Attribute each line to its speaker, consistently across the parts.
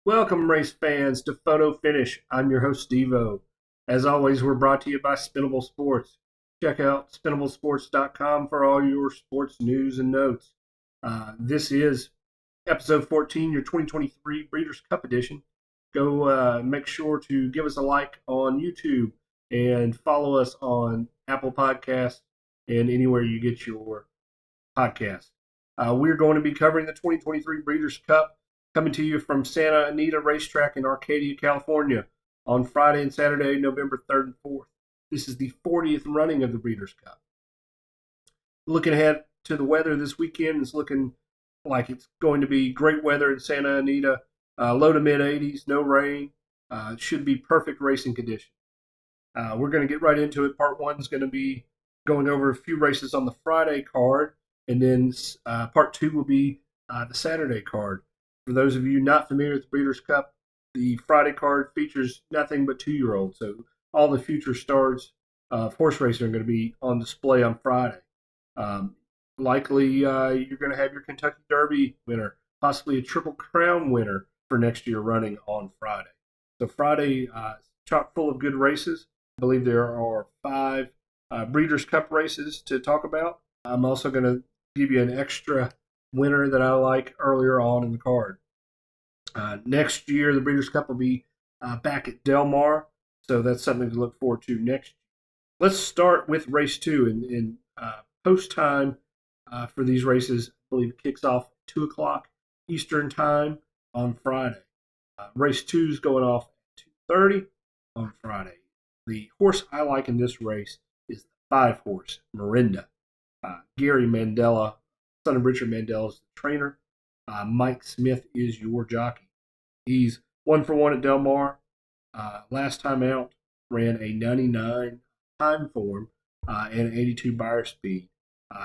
Speaker 1: Welcome, race fans, to Photo Finish. I'm your host, Devo. As always, we're brought to you by Spinnable Sports. Check out spinnablesports.com for all your sports news and notes. This is episode 14, your 2023 Breeders' Cup edition. Go make sure to give us a like on YouTube and follow us on Apple Podcasts and anywhere you get your podcasts. We're going to be covering the 2023 Breeders' Cup, coming to you from Santa Anita Racetrack in Arcadia, California, on Friday and Saturday, November 3rd and 4th. This is the 40th running of the Breeders' Cup. Looking ahead to the weather this weekend, it's looking like it's going to be great weather in Santa Anita, low to mid 80s, no rain. Should be perfect racing conditions. We're going to get right into it. Part one is going to be going over a few races on the Friday card, and then part two will be the Saturday card. For those of you not familiar with the Breeders' Cup, the Friday card features nothing but 2-year-olds. So all the future stars of horse racing are going to be on display on Friday. Likely you're going to have your Kentucky Derby winner, possibly a Triple Crown winner for next year running on Friday. So Friday, chock full of good races. I believe there are 5 Breeders' Cup races to talk about. I'm also going to give you an extra winner that I like earlier on in the card. Next year, the Breeders' Cup will be back at Del Mar, so that's something to look forward to next year. Let's start with race 2. In post time for these races, I believe it kicks off at 2 o'clock Eastern time on Friday. Race 2 is going off at 2:30 on Friday. The horse I like in this race is the 5-horse, Miranda. Gary Mandela, son of Richard Mandela, is the trainer. Mike Smith is your jockey. He's 1-for-1 at Del Mar. Last time out, ran a 99 time form and an 82 buyer speed.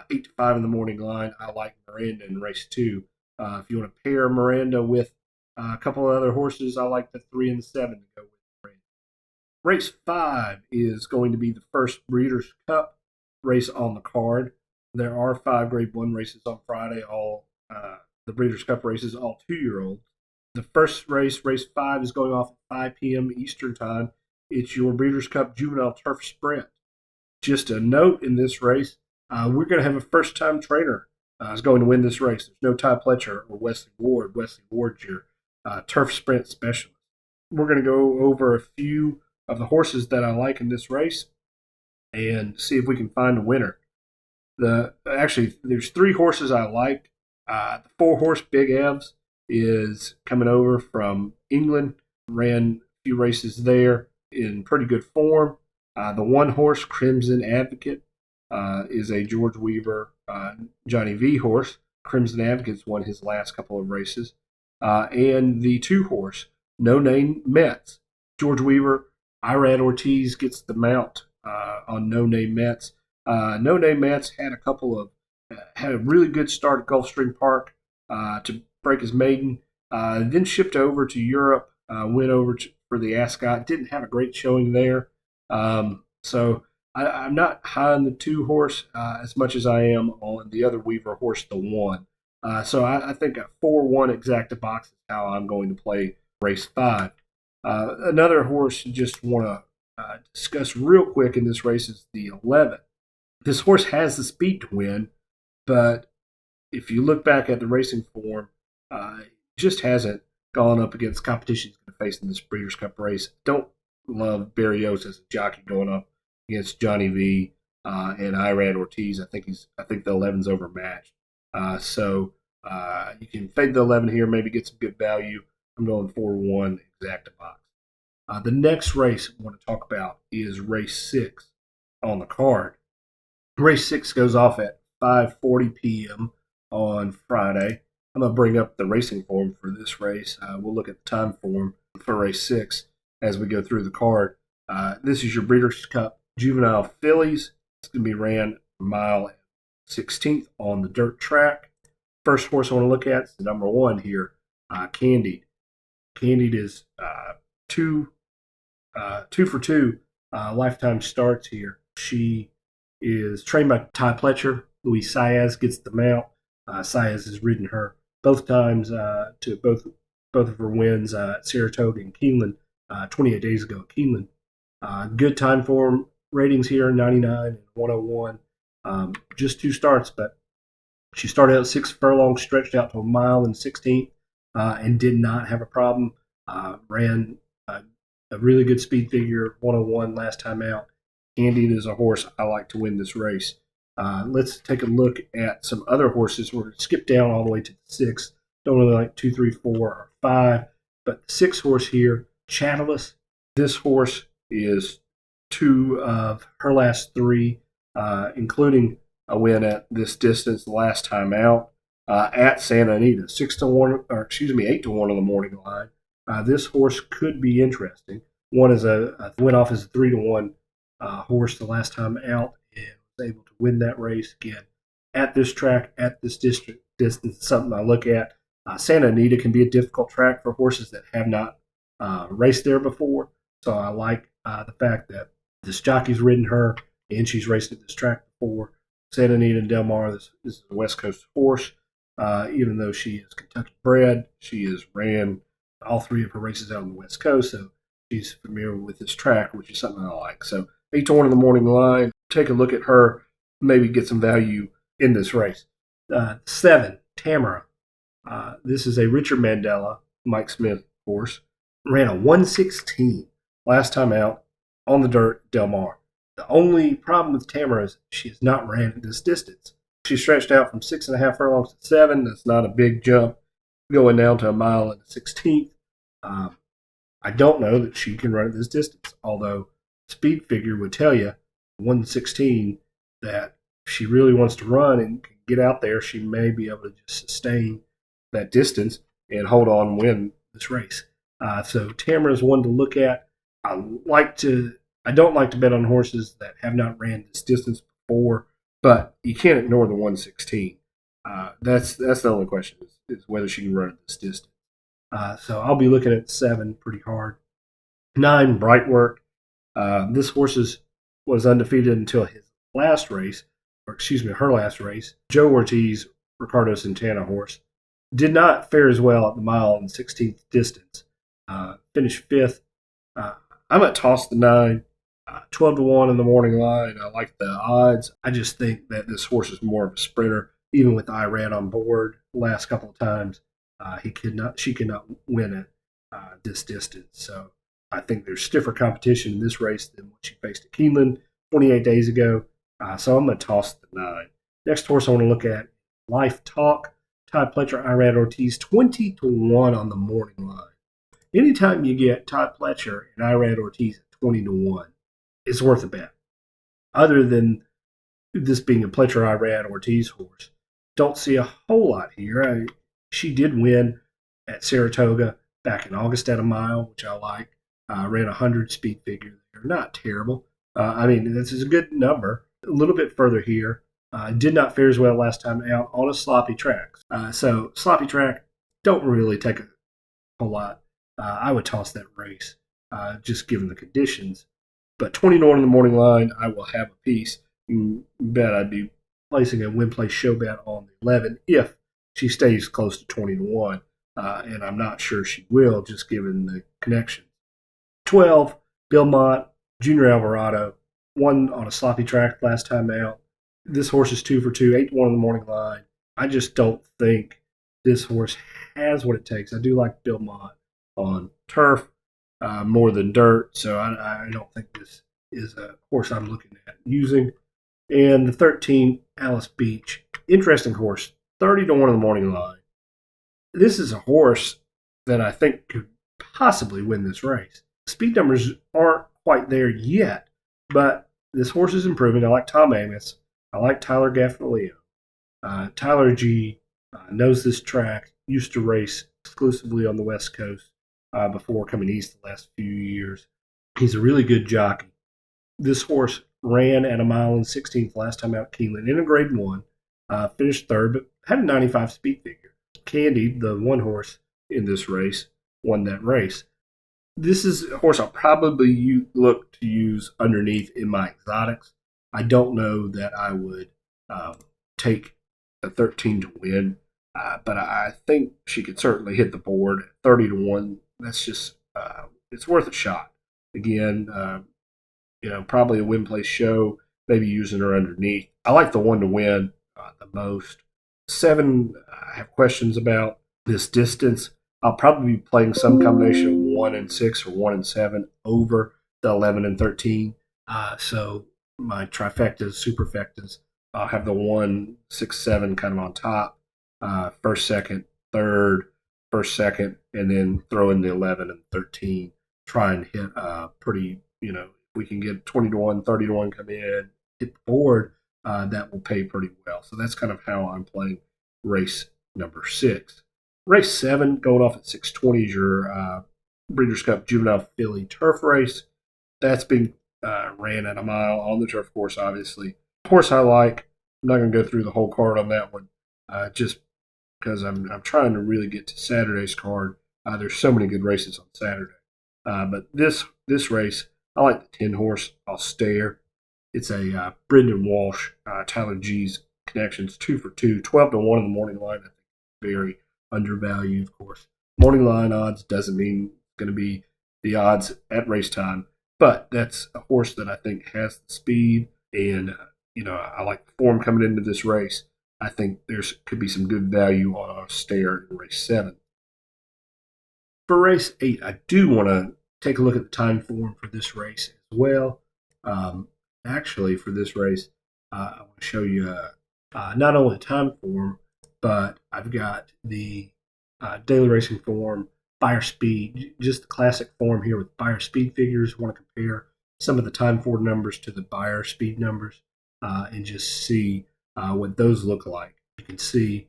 Speaker 1: 8 to 5 in the morning line. I like Miranda in race 2. If you want to pair Miranda with a couple of other horses, I like the 3 and the 7 to go with Miranda. Race 5 is going to be the first Breeders' Cup race on the card. There are 5 Grade 1 races on Friday, all the Breeders' Cup races, all 2-year-olds. The first race, race 5, is going off at 5 p.m. Eastern Time. It's your Breeders' Cup Juvenile Turf Sprint. Just a note in this race, we're going to have a first-time trainer is going to win this race. There's no Ty Pletcher or Wesley Ward. Wesley Ward's your Turf Sprint specialist. We're going to go over a few of the horses that I like in this race and see if we can find a winner. There's 3 horses I like. The 4-horse Big Evs is coming over from England, ran a few races there in pretty good form. The 1-horse Crimson Advocate is a George Weaver Johnny V horse. Crimson Advocate's won his last couple of races. And the 2-horse No Name Mets. George Weaver, Irad Ortiz gets the mount on No Name Mets. No Name Mets had a really good start at Gulfstream Park to break his maiden, then shipped over to Europe, went over for the Ascot, didn't have a great showing there. So I'm not high on the 2-horse as much as I am on the other Weaver horse, the 1. So I think a 4-1 exacta box is how I'm going to play race 5. Another horse you just want to discuss real quick in this race is the 11. This horse has the speed to win, but if you look back at the racing form, it just hasn't gone up against competition he's going to face in this Breeders' Cup race. Don't love Barrios as a jockey going up against Johnny V and Irad Ortiz. I think the 11's overmatched. So you can fade the 11 here, maybe get some good value. I'm going 4-1 exacta box. The next race I want to talk about is race 6 on the card. Race 6 goes off at 5:40 p.m. on Friday. I'm going to bring up the racing form for this race. We'll look at the time form for race 6 as we go through the card. This is your Breeders' Cup Juvenile Fillies. It's going to be ran mile 16th on the dirt track. First horse I want to look at is the number 1 here, Candied. Candied is 2 for 2 lifetime starts here. She is trained by Ty Pletcher. Luis Saez gets the mount. Saez has ridden her both times to both both of her wins at Saratoga and Keeneland 28 days ago at Keeneland. Good time form ratings here, 99 and 101. Just 2 starts, but she started out 6 furlongs, stretched out to a mile and 16th, and did not have a problem. Ran a really good speed figure, 101 last time out. Candied is a horse I like to win this race. Let's take a look at some other horses. We're going to skip down all the way to the 6th. Don't really like 2, 3, 4, or 5. But the 6th horse here, Chattelus. This horse is 2 of her last 3, including a win at this distance the last time out at Santa Anita, 6-1, or excuse me, 8-1 on the morning line. This horse could be interesting. One is went off as a 3-1 horse the last time out and was able to win that race again at this track, at this distance. Something I look at. Santa Anita can be a difficult track for horses that have not raced there before. So I like the fact that this jockey's ridden her and she's raced at this track before. Santa Anita and Del Mar, this is a West Coast horse. Even though she is Kentucky bred, she has ran all 3 of her races out on the West Coast, so she's familiar with this track, which is something I like. So 8-1 in the morning line. Take a look at her, maybe get some value in this race. 7, Tamara. This is a Richard Mandela, Mike Smith horse. Ran a 116 last time out on the dirt, Del Mar. The only problem with Tamara is she has not ran at this distance. She stretched out from 6.5 furlongs to 7. That's not a big jump, going down to a mile and a 16th. I don't know that she can run at this distance, although speed figure would tell you 116 that if she really wants to run and can get out there, she may be able to just sustain that distance and hold on and win this race. So Tamara is one to look at. I don't like to bet on horses that have not ran this distance before, but you can't ignore the 116. That's the only question is whether she can run at this distance. So I'll be looking at 7 pretty hard. 9, Bright Work. This horse was undefeated until his last race, her last race. Joe Ortiz, Ricardo Santana horse, did not fare as well at the mile and 16th distance. Finished 5th. I'm at toss the 9. 12-1 in the morning line. I like the odds. I just think that this horse is more of a sprinter. Even with Irad on board the last couple of times, she cannot win at this distance. So I think there's stiffer competition in this race than what she faced at Keeneland 28 days ago. So I'm going to toss the 9. Next horse I want to look at, Life Talk. Todd Pletcher, Irad Ortiz, 20-1 on the morning line. Anytime you get Todd Pletcher and Irad Ortiz at 20-1, it's worth a bet. Other than this being a Pletcher Irad Ortiz horse, don't see a whole lot here. She did win at Saratoga back in August at a mile, which I like. Ran 100 speed figure there. Not terrible. This is a good number. A little bit further here. Did not fare as well last time out on a sloppy track. So sloppy track, don't really take a whole lot. I would toss that race, just given the conditions. But 20-1 in the morning line, I will have a piece. Bet I'd be placing a win play show bet on the 11 if she stays close to 20-1. And I'm not sure she will, just given the connection. 12, Belmont, Junior Alvarado, won on a sloppy track last time out. This horse is 2 for 2, 8-1 in the morning line. I just don't think this horse has what it takes. I do like Belmont on turf more than dirt, so I don't think this is a horse I'm looking at using. And the 13, Alice Beach, interesting horse, 30-1 in the morning line. This is a horse that I think could possibly win this race. Speed numbers aren't quite there yet, but this horse is improving. I like Tom Amos. I like Tyler Gaffney. Tyler G knows this track, used to race exclusively on the West Coast before coming east the last few years. He's a really good jockey. This horse ran at a mile and 16th last time out Keeneland in a grade 1, finished 3rd, but had a 95 speed figure. Candy, the one horse in this race, won that race. This is a horse I'll probably look to use underneath in my exotics. I don't know that I would take a 13 to win But I think she could certainly hit the board. 30-1. That's just it's worth a shot. Again, probably a win place show. Maybe using her underneath. I like the one to win the most. 7, I have questions about this distance. I'll probably be playing some combination of 1 and 6 or 1 and 7 over the 11 and 13. So my trifectas, superfectas, I'll have the 1, 6, 7 kind of on top. First, second, third, first, second, and then throw in the 11 and 13. Try and hit pretty, if we can get 20-1, 30-1 come in, hit the board, that will pay pretty well. So that's kind of how I'm playing race number 6. Race 7, going off at 6:20 is your Breeders' Cup Juvenile Filly Turf Race. That's being ran at a mile on the turf course, obviously. Horse I like. I'm not going to go through the whole card on that one, just because I'm trying to really get to Saturday's card. There's so many good races on Saturday. But this race, I like the 10 horse. I'll stare. It's a Brendan Walsh, Tyler G's connections, 2 for 2, 12-1 in the morning line. I think very undervalued, of course. Morning line odds doesn't mean it's going to be the odds at race time, but that's a horse that I think has the speed, and I like the form coming into this race. I think could be some good value on a stare in race 7. For race 8, I do want to take a look at the time form for this race as well. Actually, for this race, I want to show you not only time form, but I've got the daily racing form, buyer speed, just the classic form here with buyer speed figures. I want to compare some of the time form numbers to the buyer speed numbers and just see what those look like. You can see,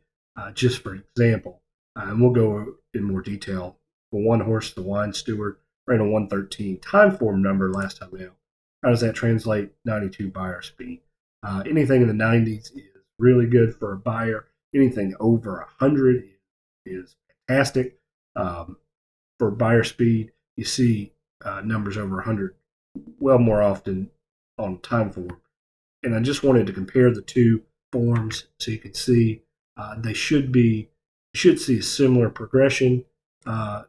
Speaker 1: just for example, and we'll go in more detail. For one horse, the Wine Steward, ran a 113 time form number last time out. How does that translate? 92 buyer speed. Anything in the 90s is really good for a buyer. Anything over 100 is fantastic. For buyer speed, you see numbers over 100 well more often on time form. And I just wanted to compare the two forms so you can see they should see a similar progression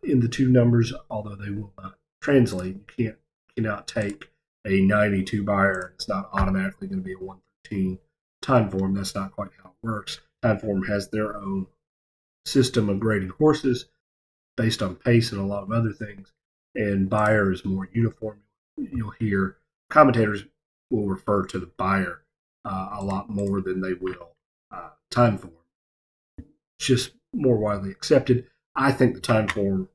Speaker 1: in the two numbers, although they will not translate. You cannot take a 92 buyer and it's not automatically going to be a 113 time form. That's not quite how it works. Time form has their own system of grading horses based on pace and a lot of other things, and buyer is more uniform. You'll hear commentators will refer to the buyer a lot more than they will time form. It's just more widely accepted. I think the time form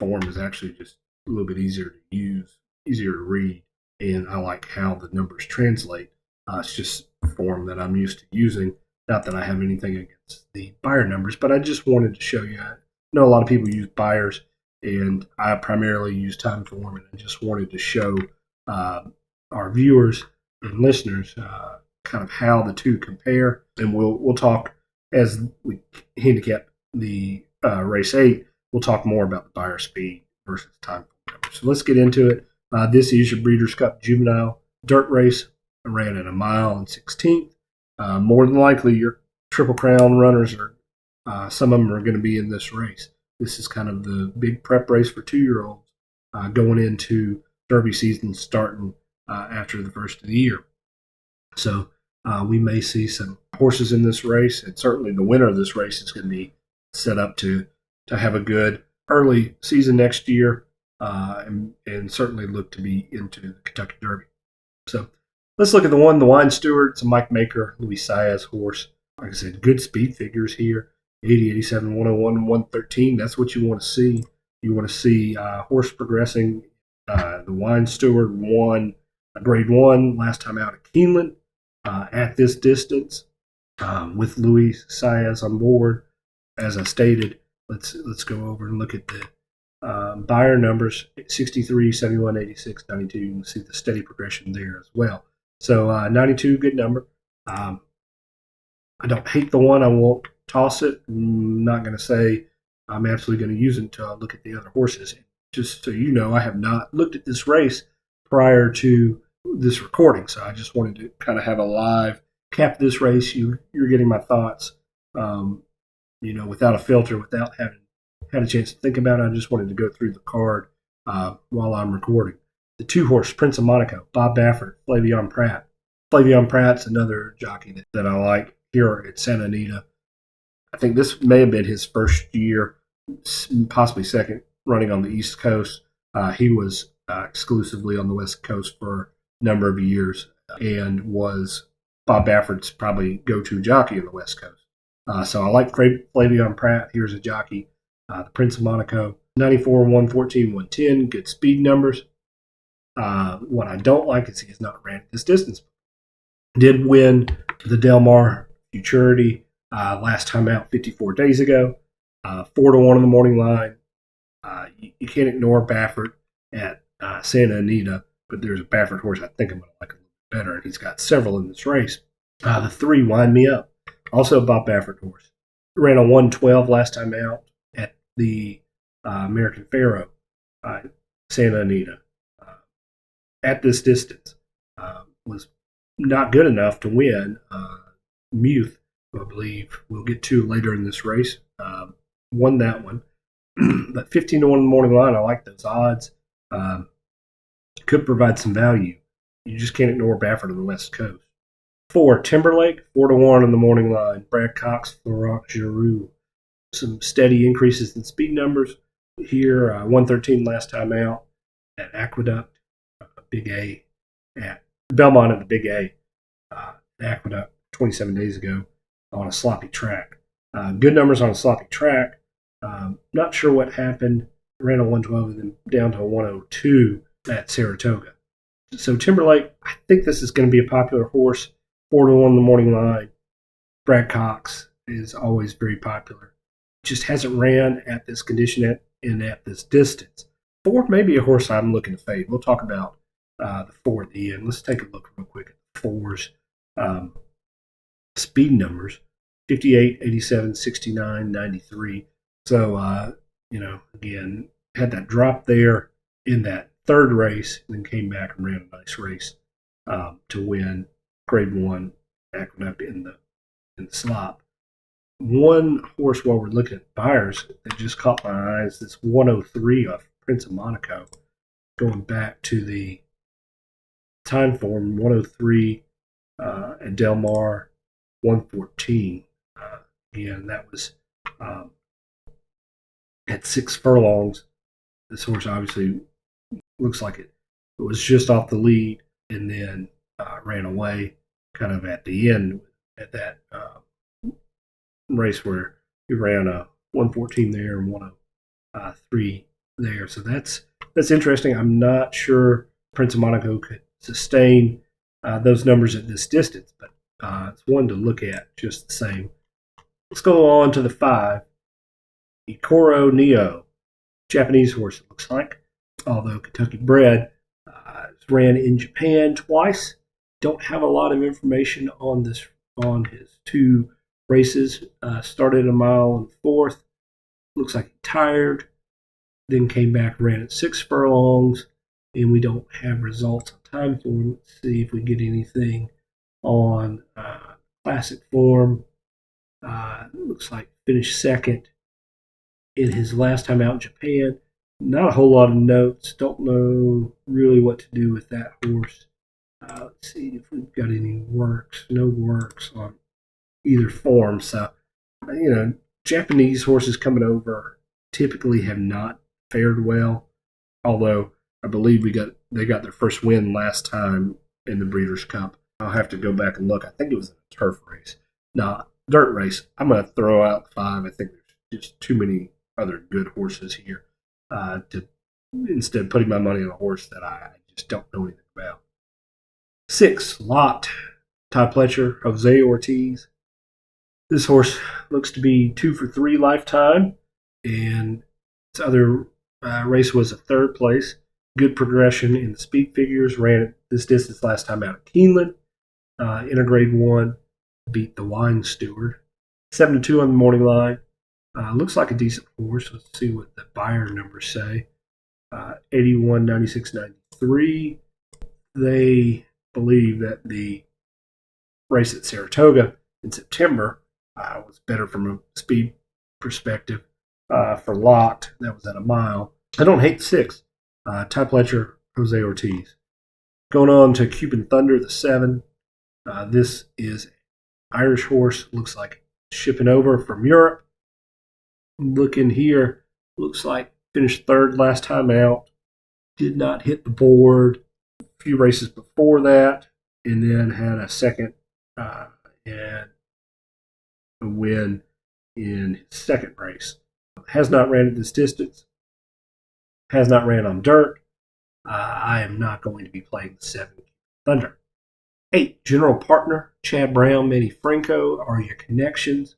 Speaker 1: is actually just a little bit easier to use, easier to read, and I like how the numbers translate. It's just a form that I'm used to using. Not that I have anything against the buyer numbers, but I just wanted to show you. I know a lot of people use buyers, and I primarily use time form, and I just wanted to show our viewers and listeners kind of how the two compare. And we'll talk as we handicap the race 8. We'll talk more about the buyer speed versus time form. So let's get into it. This is your Breeders' Cup Juvenile Dirt Race. I ran at a mile and 16th. More than likely, your Triple Crown runners some of them are going to be in this race. This is kind of the big prep race for 2-year-olds going into Derby season starting after the first of the year. So we may see some horses in this race, and certainly the winner of this race is going to be set up to have a good early season next year and certainly look to be into the Kentucky Derby. So let's look at the Wine Steward. It's a Mike Maker, Luis Saez horse. Like I said, good speed figures here. 80, 87, 101, 113. That's what you want to see. You want to see horse progressing. The Wine Steward won a grade 1 last time out at Keeneland at this distance with Luis Saez on board. As I stated, let's go over and look at the buyer numbers, 63, 71, 86, 92. You can see the steady progression there as well. So 92, good number. I don't hate the one. I won't toss it. I'm not going to say I'm absolutely going to use it until I look at the other horses. Just so you know, I have not looked at this race prior to this recording, so I just wanted to kind of have a live cap this race. You're getting my thoughts without a filter, without having had a chance to think about it. I just wanted to go through the card while I'm recording. The 2-horse Prince of Monaco, Bob Baffert, Flavien Prat. Flavien Prat's another jockey that I like here at Santa Anita. I think this may have been his first year, possibly second, running on the East Coast. He was exclusively on the West Coast for a number of years and was Bob Baffert's probably go-to jockey on the West Coast. So I like Flavien Prat. Here's a jockey, the Prince of Monaco, 94, 114, 110, good speed numbers. What I don't like is he has not ran this distance. Did win the Del Mar Futurity last time out 54 days ago. 4-1 on the morning line. You can't ignore Baffert at Santa Anita, but there's a Baffert horse I think I'm going to like a little bit better, and he's got several in this race. The 3, Wind Me Up, also a Bob Baffert horse. Ran a 112 last time out at the American Pharoah, Santa Anita. At this distance, was not good enough to win. Muth, who I believe we'll get to later in this race, won that one. But 15-1 in the morning line, I like those odds. Could provide some value. You just can't ignore Baffert on the West Coast. 4, Timberlake, 4-1 in the morning line. Brad Cox, Florent Giroux. Some steady increases in speed numbers here. 113 last time out at Aqueduct, Big A, at Belmont at the Big A, Aqueduct 27 days ago on a sloppy track. Good numbers on a sloppy track. Not sure what happened. Ran a 112 and then down to a 102 at Saratoga. So Timberlake, I think this is going to be a popular horse. 4-1 in the morning line. Brad Cox is always very popular. Just hasn't ran at this condition and at this distance. 4 may be a horse I'm looking to fade. We'll talk about the 4 at the end. Let's take a look real quick at the 4's speed numbers. 58, 87, 69, 93. So, again, had that drop there in that third race, and then came back and ran a nice race to win Grade 1 Aqueduct in the slop. One horse while we're looking at buyers that just caught my eyes, this 103 of Prince of Monaco, going back to the time form 103 at Del Mar 114. Again, that was at 6 furlongs. This horse obviously looks like it was just off the lead and then ran away kind of at the end at that race where he ran a 114 there and 103 there. So that's interesting. I'm not sure Prince of Monaco could sustain those numbers at this distance, but it's one to look at just the same. Let's go on to the 5. Ikoro Neo, Japanese horse, it looks like, although Kentucky bred. Ran in Japan twice. Don't have a lot of information on his 2 races. Started a mile and 4th. Looks like he tired. Then came back, ran at 6 furlongs, and we don't have results on time form. Let's see if we get anything on classic form. Looks like finished second in his last time out in Japan. Not a whole lot of notes. Don't know really what to do with that horse. Let's see if we've got any works. No works on either form. So, Japanese horses coming over typically have not fared well. Although I believe they got their first win last time in the Breeders' Cup. I'll have to go back and look. I think it was a turf race, not dirt race. I'm going to throw out 5. I think there's just too many other good horses here to instead putting my money on a horse that I just don't know anything about. 6, Lot, Ty Pletcher, Jose Ortiz. This horse looks to be 2 for 3 lifetime, and its other race was a 3rd place. Good progression in the speed figures. Ran this distance last time out at Keeneland. In a Grade 1, beat the Wine Steward. 7-2 on the morning line. Looks like a decent horse. Let's see what the buyer numbers say. 81, 96, 93. They believe that the race at Saratoga in September was better from a speed perspective for locked. That was at a mile. I don't hate the 6. Ty Pletcher, Jose Ortiz. Going on to Cuban Thunder, the 7. This is Irish horse. Looks like shipping over from Europe. Looking here, looks like finished 3rd last time out. Did not hit the board. A few races before that, and then had a second and a win in his second race. Has not ran at this distance. Has not ran on dirt. I am not going to be playing the 7 Thunder. 8, General Partner, Chad Brown, Manny Franco are your connections.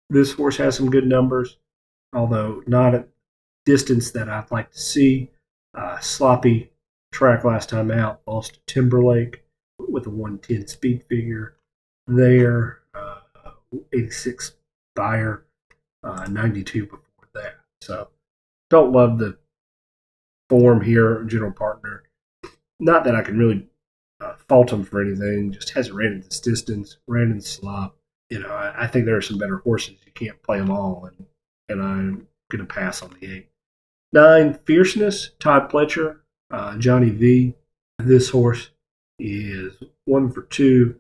Speaker 1: This horse has some good numbers, although not at distance that I'd like to see. Sloppy track last time out, lost to Timberlake with a 110 speed figure there. 86 buyer, 92 before that. So don't love the form here, General Partner. Not that I can really fault him for anything, just hasn't ran at this distance, ran in slop. I think there are some better horses. You can't play them all, and I'm going to pass on the 8. 9, Fierceness, Todd Pletcher, Johnny V. This horse is 1 for 2.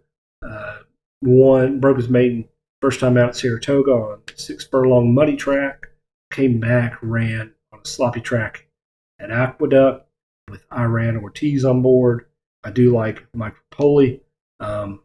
Speaker 1: Broke his maiden first time out at Saratoga on 6 furlong muddy track. Came back, ran on a sloppy track at Aqueduct with Iran Ortiz on board. I do like Mike Poli. I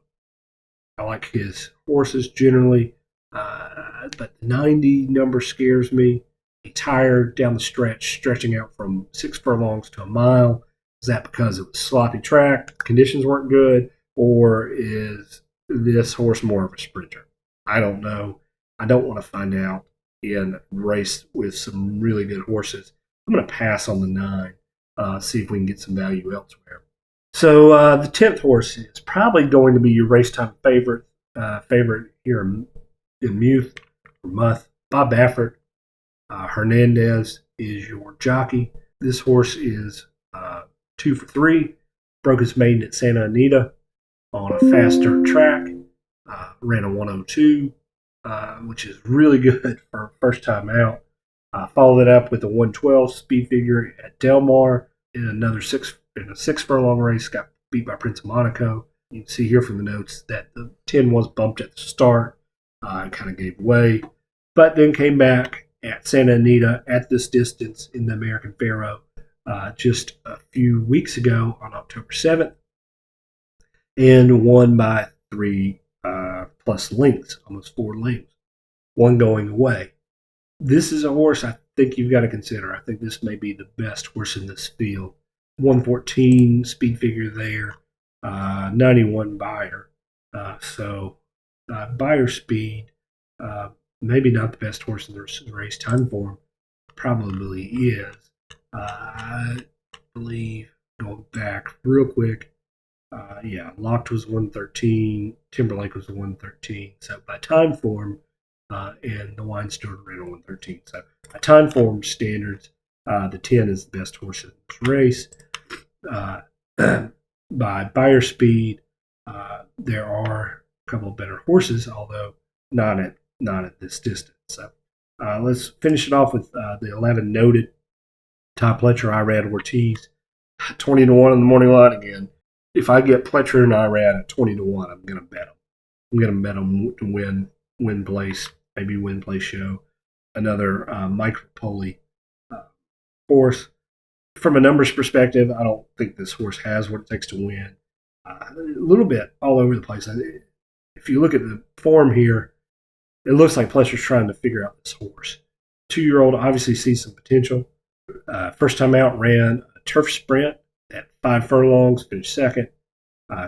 Speaker 1: like his horses generally, but the 90 number scares me. He tired down the stretch, stretching out from 6 furlongs to a mile. Is that because it was sloppy track, conditions weren't good, or is this horse more of a sprinter? I don't know. I don't want to find out in a race with some really good horses. I'm going to pass on the 9, see if we can get some value elsewhere. So the 10th horse is probably going to be your race time favorite here in Muth. Bob Baffert. Hernandez is your jockey. This horse is 2 for 3. Broke his maiden at Santa Anita on a fast dirt track. Ran a 102, which is really good for first time out. Followed it up with a 112 speed figure at Del Mar in another 6 furlong race. Got beat by Prince of Monaco. You can see here from the notes that the 10 was bumped at the start and kind of gave way, but then came back at Santa Anita at this distance in the American Pharoah just a few weeks ago on October 7th and won by 3 plus lengths, almost 4 lengths, one going away. This is a horse I think you've got to consider. I think this may be the best horse in this field. 114 speed figure there, 91 buyer. So buyer speed, maybe not the best horse in the race. Time form probably is. I believe, going back real quick, Locked was 113, Timberlake was 113. So by time form, and the Wine Steward ran on 113. So by time form standards, the 10 is the best horse in this race. By buyer speed, there are a couple of better horses, although not at this distance. So let's finish it off with the 11 noted Ty Pletcher, Irad Ortiz, 20 to 1 on the morning line again. If I get Pletcher and Irad at 20 to 1, I'm going to bet them. I'm going to bet them to win place, maybe win place show. Another Mike Poli horse. From a numbers perspective, I don't think this horse has what it takes to win. A little bit all over the place. If you look at the form here, it looks like Pletcher's trying to figure out this horse. 2-year-old obviously sees some potential. First time out, ran a turf sprint at 5 furlongs, finished second.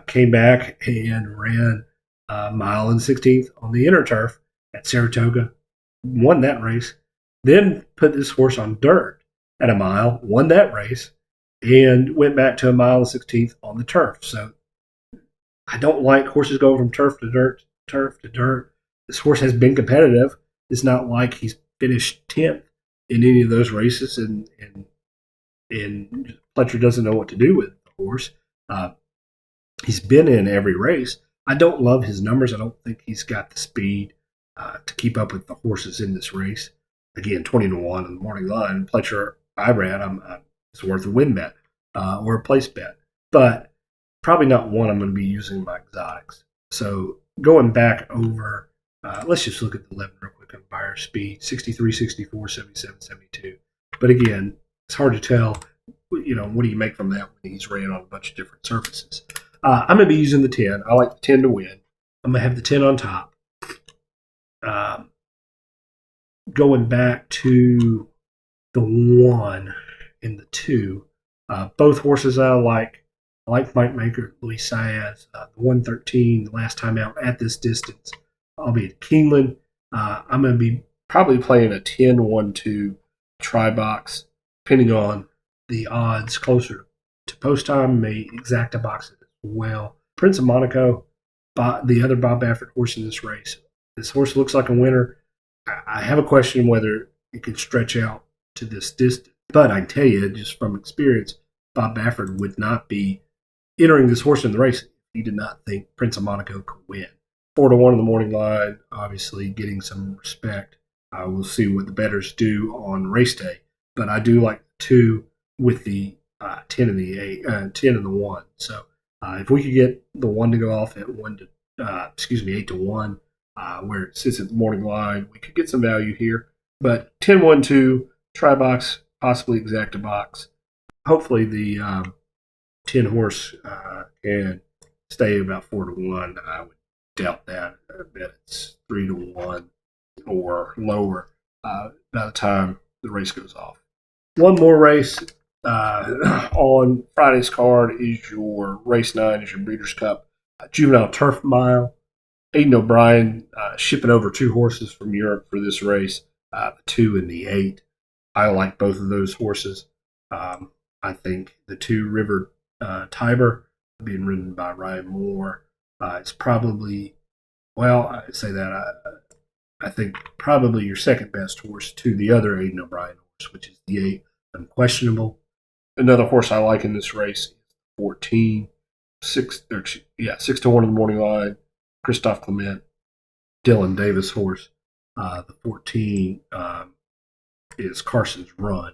Speaker 1: Came back and ran a mile and 16th on the inner turf at Saratoga. Won that race. Then put this horse on dirt at a mile, won that race, and went back to a mile and 16th on the turf. So I don't like horses going from turf to dirt. This horse has been competitive. It's not like he's finished 10th in any of those races, and Pletcher doesn't know what to do with the horse. He's been in every race. I don't love his numbers. I don't think he's got the speed. to keep up with the horses in this race. Again, 20-1 on the morning line. Pletcher I ran, it's worth a win bet or a place bet, but probably not one I'm going to be using my exotics. So going back over, let's just look at the 11 real quick on buyer speed: 63, 64, 77, 72. But again, it's hard to tell. What do you make from that when he's ran on a bunch of different surfaces? I'm going to be using the 10. I like the 10 to win. I'm going to have the 10 on top. Going back to the 1 and the 2, both horses I like. I like Mike Maker, Luis Saez, the 113, the last time out at this distance. I'll be at Keeneland. I'm going to be probably playing a 10-1-2 try box, depending on the odds closer to post time, may exacta box it as well. Prince of Monaco, the other Bob Baffert horse in this race. This horse looks like a winner. I have a question whether it can stretch out to this distance, but I can tell you just from experience, Bob Baffert would not be entering this horse in the race if he did not think Prince of Monaco could win. 4-1 in the morning line, obviously getting some respect. We'll see what the bettors do on race day, but I do like 2 with the 10 and the 10 and the 1. So if we could get the 1 to go off at 8-1, where it sits at the morning line, we could get some value here. But 10-1-2, try box, possibly exacta box. Hopefully the 10 horse can stay about 4-1. I would doubt that. I bet it's 3-1 or lower by the time the race goes off. One more race on Friday's card is your race 9, is your Breeders' Cup Juvenile Turf Mile. Aidan O'Brien shipping over 2 horses from Europe for this race, the 2 and the 8. I like both of those horses. I think the 2 River Tiber, being ridden by Ryan Moore, it's probably, I say that, I think probably your second best horse to the other Aidan O'Brien horse, which is the 8, Unquestionable. Another horse I like in this race is 14, 6-1 in the morning line. Christophe Clement, Dylan Davis horse. The 14 is Carson's Run,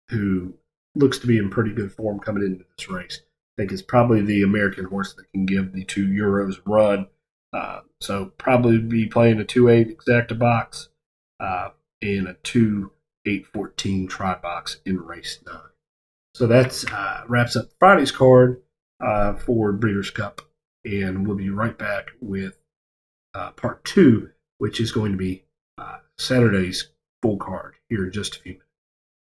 Speaker 1: who looks to be in pretty good form coming into this race. I think it's probably the American horse that can give the 2 Euros a run. So probably be playing a 2-8 exacta box and a 2-8-14 try box in race 9. So that wraps up Friday's card for Breeders' Cup. And we'll be right back with part 2, which is going to be Saturday's full card here in just a few minutes.